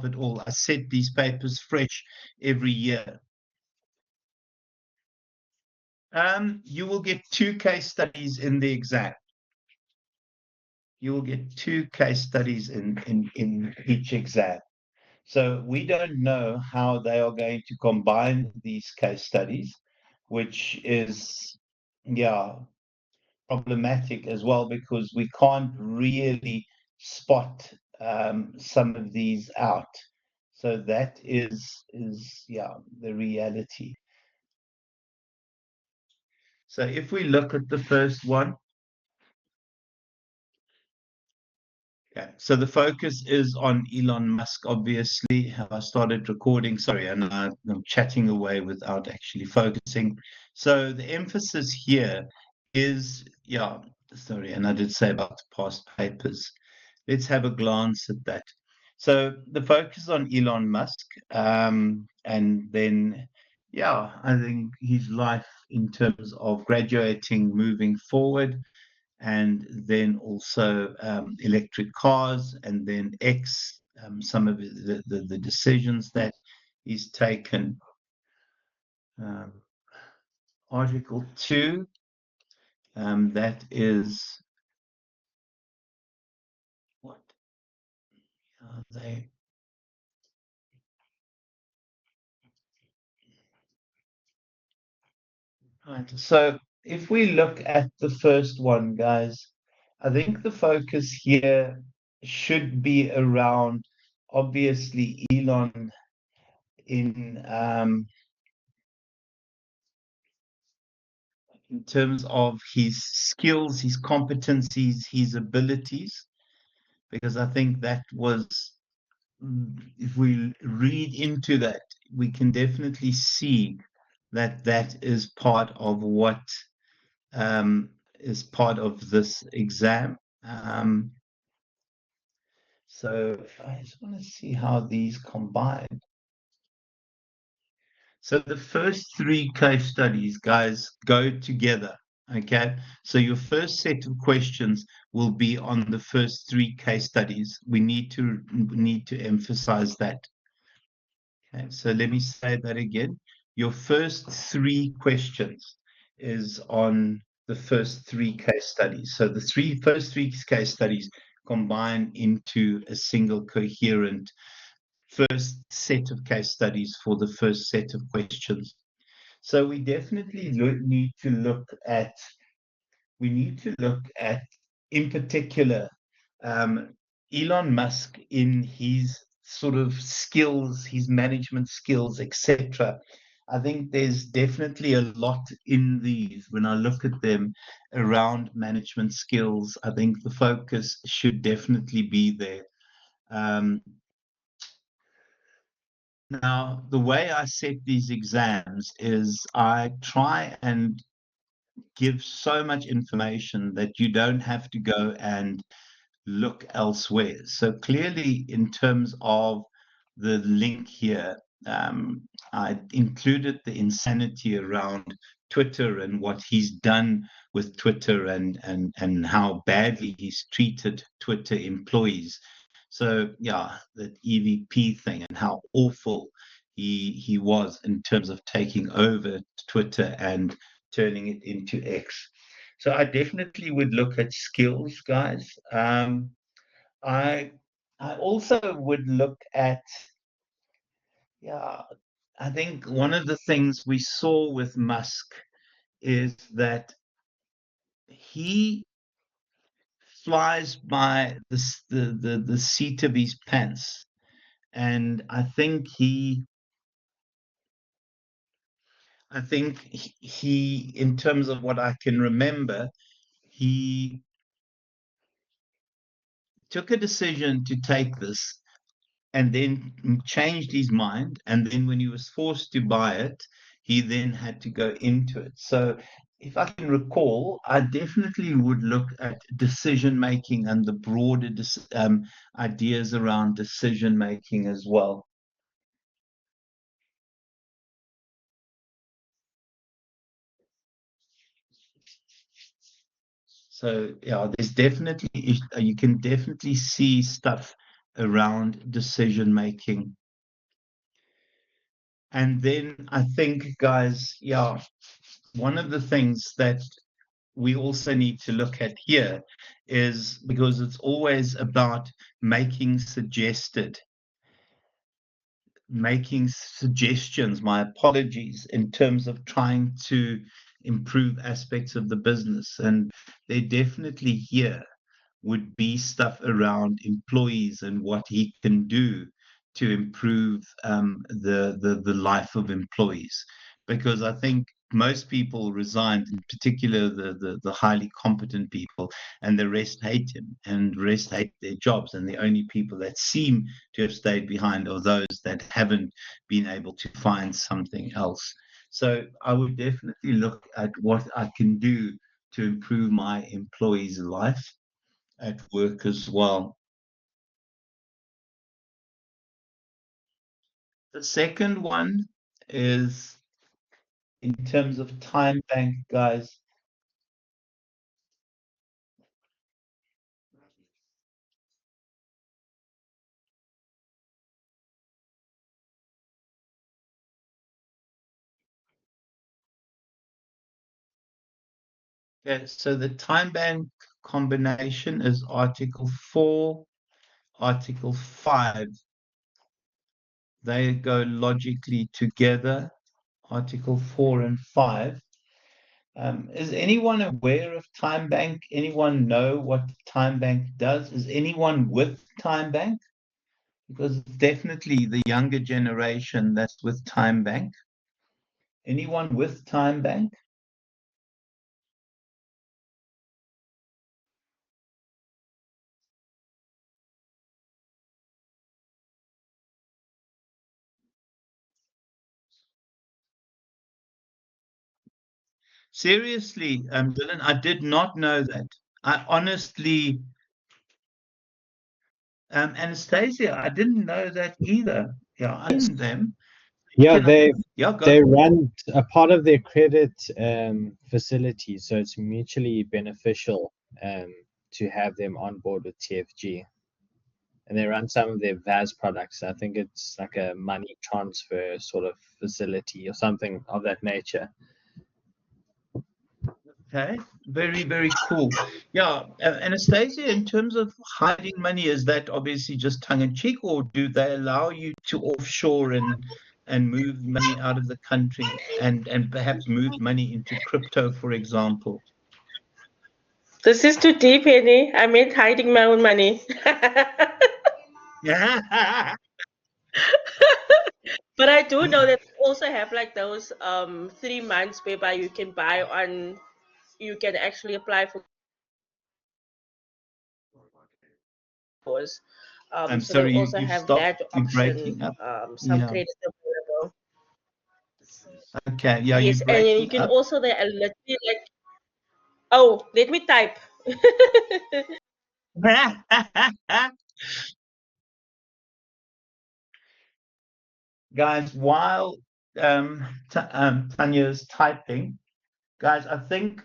it all. I set these papers fresh every year. You will get 2 case studies in the exam. You will get 2 case studies in each exam. So we don't know how they are going to combine these case studies, which is, yeah, problematic as well, because we can't really spot some of these out. So that is yeah, the reality. So if we look at the first one, okay, so the focus is on Elon Musk, obviously. Have I started recording? Sorry, and I'm chatting away without actually focusing. So the emphasis here is, yeah, sorry, and I did say about the past papers. Let's have a glance at that. So the focus on Elon Musk, and then, yeah, I think his life in terms of graduating, moving forward, and then also electric cars, and then some of the decisions that he's taken. Article 2, that is, what are they? Right. So if we look at the first one, guys, I think the focus here should be around, obviously, Elon in terms of his skills, his competencies, his abilities, because I think that was, if we read into that, we can definitely see that that is part of what is part of this exam. So I just want to see how these combine. So the first 3 case studies, guys, go together. Okay, so your first set of questions will be on the first 3 case studies. We need to emphasize that. Okay, so let me say that again. Your first 3 questions is on the first 3 case studies. So the first three case studies combine into a single coherent first set of case studies for the first set of questions. So we definitely need to look at, in particular, Elon Musk in his sort of skills, his management skills, etc. I think there's definitely a lot in these. When I look at them around management skills, I think the focus should definitely be there. Now, the way I set these exams is I try and give so much information that you don't have to go and look elsewhere. So clearly, in terms of the link here, I included the insanity around Twitter and what he's done with Twitter, and how badly he's treated Twitter employees. So yeah, that EVP thing and how awful he was in terms of taking over Twitter and turning it into X. So I definitely would look at skills, guys. I I also would look at, yeah, I think one of the things we saw with Musk is that he flies by the seat of his pants. And I think he, in terms of what I can remember, he took a decision to take this and then changed his mind. And then when he was forced to buy it, he then had to go into it. So if I can recall, I definitely would look at decision making and the broader ideas around decision making as well. So yeah, there's definitely, you can definitely see stuff around decision making. And then I think, guys, yeah, one of the things that we also need to look at here is, because it's always about making suggestions, my apologies, in terms of trying to improve aspects of the business. And they definitely here would be stuff around employees and what he can do to improve the life of employees. Because I think most people resigned, in particular the highly competent people, and the rest hate him and rest hate their jobs. And the only people that seem to have stayed behind are those that haven't been able to find something else. So I would definitely look at what I can do to improve my employees' life at work as well. The second one is in terms of time bank, guys. Okay, so the time bank combination is Article 4, Article 5. They go logically together, Article 4 and 5. Is anyone aware of time bank? Anyone know what time bank does? Is anyone with time bank? Because it's definitely the younger generation that's with time bank. Anyone with time bank? Seriously, Dylan, I did not know that. I honestly, Anastasia, I didn't know that either. Yeah, I know them. Yeah, Can I, they yeah, go they for it. run a part of their credit facility, so it's mutually beneficial to have them on board with TFG. And they run some of their VAS products. I think it's like a money transfer sort of facility or something of that nature. Okay, very, very cool. Yeah, Anastasia, in terms of hiding money, is that obviously just tongue in cheek, or do they allow you to offshore and move money out of the country and perhaps move money into crypto, for example? This is too deep, Henny. I meant hiding my own money. Yeah. But I do know that they also have like those 3 months whereby you can buy on, you can actually apply for course. I'm So they sorry, also you've have stopped, that you're option. breaking up. Some Yeah. credit available. Okay. Yeah, you're Yes, and then you breaking can up. also there literally like, oh, let me type. Guys, while Tanya's typing, guys, I think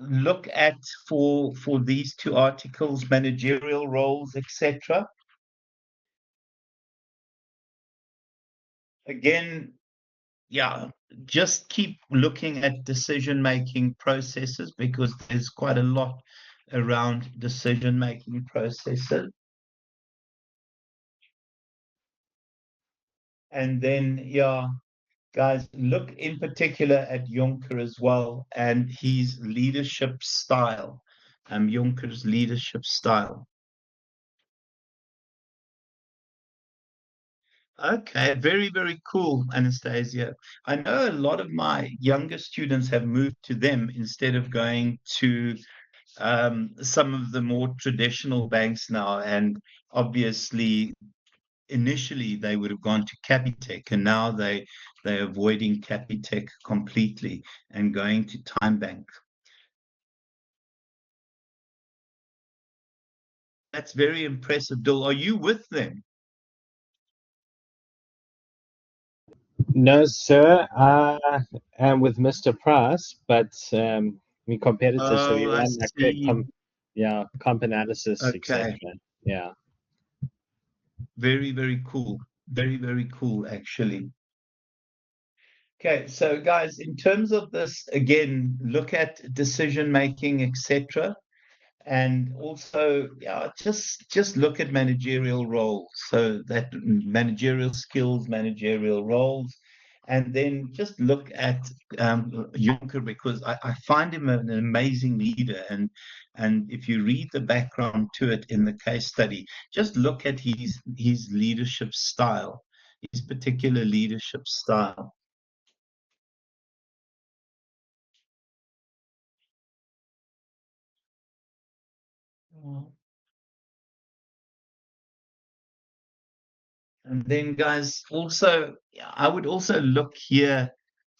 look at for these two articles, managerial roles, etc. Again, yeah, just keep looking at decision-making processes, because there's quite a lot around decision-making processes. And then, yeah, guys, look in particular at Juncker as well and his leadership style, Juncker's leadership style. Okay, very, very cool, Anastasia. I know a lot of my younger students have moved to them instead of going to some of the more traditional banks now. And obviously, initially they would have gone to Capitec, and now they're avoiding Capitec completely and going to Time Bank. That's very impressive, Dill. Are you with them? No, sir. I'm with Mr. Price, but we competitors, so we Oh, I run like a see. comp analysis, Okay. etc. Yeah. Very, very cool. Very, very cool, actually. Okay, so guys, in terms of this, again, look at decision making, etc. And also, yeah, just look at managerial roles. So that managerial skills, managerial roles, and then just look at Juncker, because I find him an amazing leader. And if you read the background to it in the case study, just look at his leadership style, his particular leadership style. And then, guys, also, I would also look here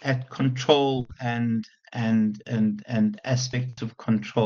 at control and aspects of control.